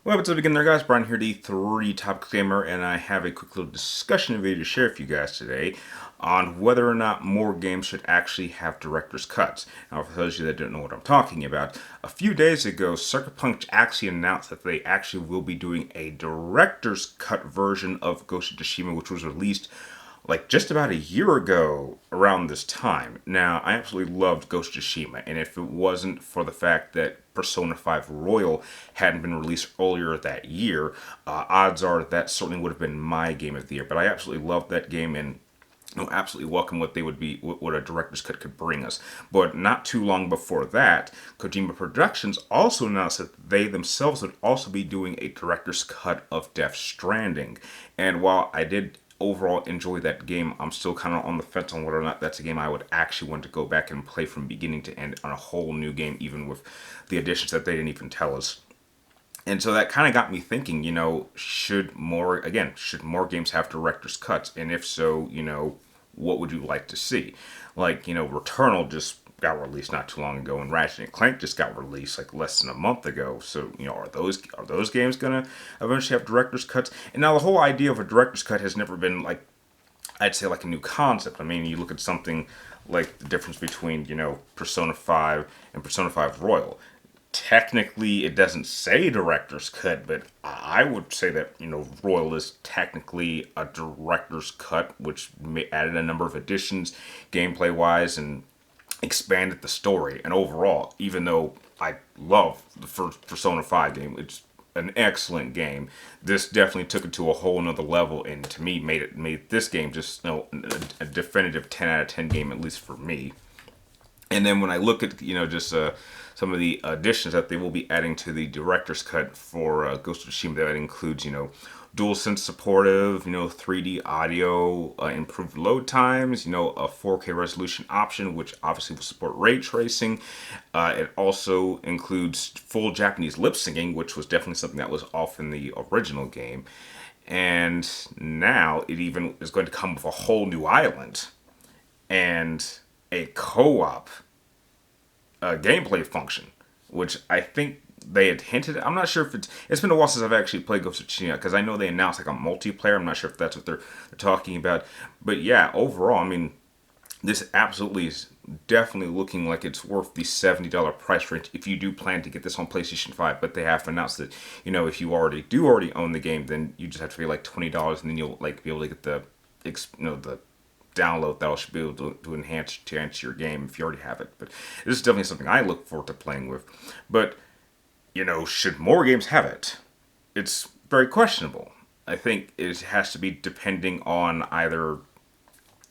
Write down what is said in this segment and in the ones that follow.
Well, what's up again there, guys? Brian here, the 3 Topic Gamer, and I have a quick little discussion video to share with you guys today on whether or not more games should actually have director's cuts. Now, for those of you that don't know what I'm talking about, a few days ago, Sucker Punch actually announced that they actually will be doing a director's cut version of Ghost of Tsushima, which was released like just about a year ago around this time. Now, I absolutely loved Ghost of Tsushima, and if it wasn't for the fact that Persona 5 Royal hadn't been released earlier that year, odds are that certainly would have been my game of the year. But I absolutely loved that game, and absolutely welcome what they would be, what a director's cut could bring us. But not too long before that, Kojima Productions also announced that they themselves would also be doing a director's cut of Death Stranding. And while I did overall enjoy that game, I'm still kind of on the fence on whether or not that's a game I would actually want to go back and play from beginning to end on a whole new game, even with the additions that they didn't even tell us. And so that kind of got me thinking, should more games have director's cuts? And if so, what would you like to see? Like, Returnal just got released not too long ago, and Ratchet and Clank just got released like less than a month ago. So, are those games gonna eventually have director's cuts? And now the whole idea of a director's cut has never been like, I'd say, like a new concept. I mean, you look at something like the difference between Persona 5 and Persona 5 Royal. Technically, it doesn't say director's cut, but I would say that Royal is technically a director's cut, which added a number of additions, gameplay wise, and expanded the story. And overall, even though I love the first Persona 5 game, it's an excellent game. This definitely took it to a whole nother level, and to me, made this game just a definitive 10 out of 10 game, at least for me. And then when I look at just some of the additions that they will be adding to the director's cut for Ghost of Tsushima, that includes DualSense supportive, 3D audio, improved load times, a 4K resolution option, which obviously will support ray tracing. It also includes full Japanese lip syncing, which was definitely something that was off in the original game. And now it even is going to come with a whole new island and a co-op gameplay function, which I think they had hinted. I'm not sure if it's been a while since I've actually played Ghost of Tsushima, because I know they announced like a multiplayer. I'm not sure if that's what they're talking about, but yeah, overall, I mean, this absolutely is definitely looking like it's worth the $70 price range if you do plan to get this on PlayStation 5. But they have announced that if you already own the game, then you just have to pay like $20, and then you'll like be able to get the download that should be able to enhance your game if you already have it. But this is definitely something I look forward to playing with. But should more games have it? It's very questionable. I think it has to be depending on either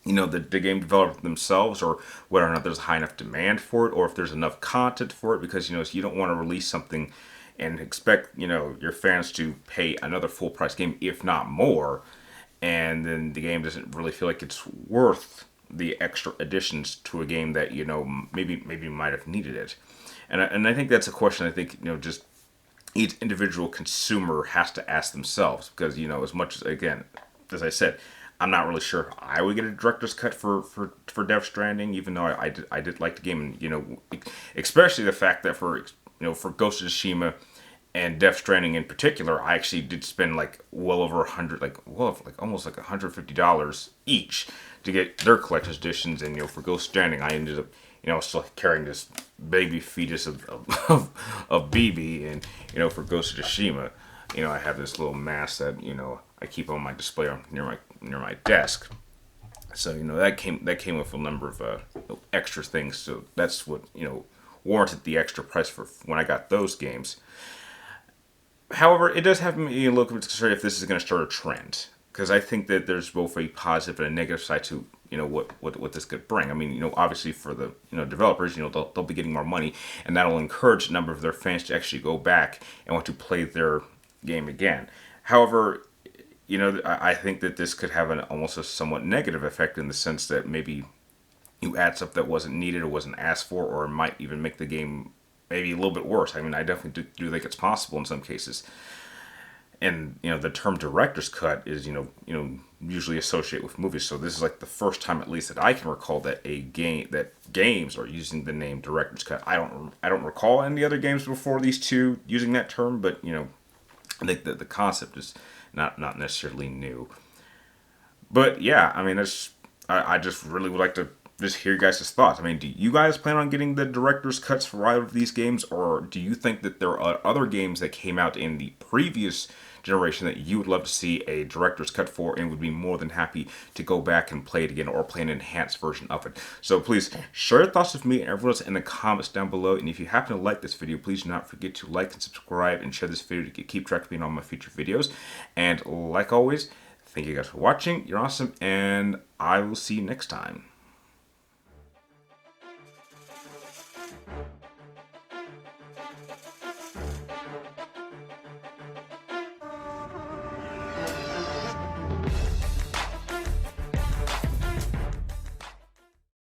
the game developer themselves, or whether or not there's a high enough demand for it, or if there's enough content for it. Because you don't want to release something and expect your fans to pay another full price game, if not more, and then the game doesn't really feel like it's worth the extra additions to a game that maybe might have needed it. And I think that's a question I think just each individual consumer has to ask themselves, because as much as, again, as I said, I'm not really sure I would get a director's cut for Death Stranding, even though I did like the game, and especially the fact that for Ghost of Tsushima and Death Stranding in particular, I actually did spend like well over almost like $150 each to get their collector's editions. And for Ghost Stranding, I ended up still carrying this baby fetus of BB, and for Ghost of Tsushima, I have this little mask that I keep on my display near my desk. So that came with a number of extra things. So that's what warranted the extra price for when I got those games. However, it does have me a little bit concerned if this is going to start a trend, because I think that there's both a positive and a negative side to what this could bring. I mean, obviously for the developers, they'll be getting more money, and that'll encourage a number of their fans to actually go back and want to play their game again. However, I think that this could have almost a somewhat negative effect, in the sense that maybe you add stuff that wasn't needed or wasn't asked for, or might even make the game maybe a little bit worse. I mean, I definitely do think it's possible in some cases. And the term director's cut is usually associated with movies. So this is like the first time, at least that I can recall, that games are using the name director's cut. I don't recall any other games before these two using that term, but I think that the concept is not necessarily new. But yeah, I mean, I just really would like to just hear you guys' thoughts. I mean, do you guys plan on getting the director's cuts for either of these games, or do you think that there are other games that came out in the previous generation that you would love to see a director's cut for and would be more than happy to go back and play it again or play an enhanced version of it? So please share your thoughts with me and everyone else in the comments down below. And if you happen to like this video, please do not forget to like and subscribe and share this video to keep track of me on my future videos. And like always, thank you guys for watching. You're awesome, and I will see you next time.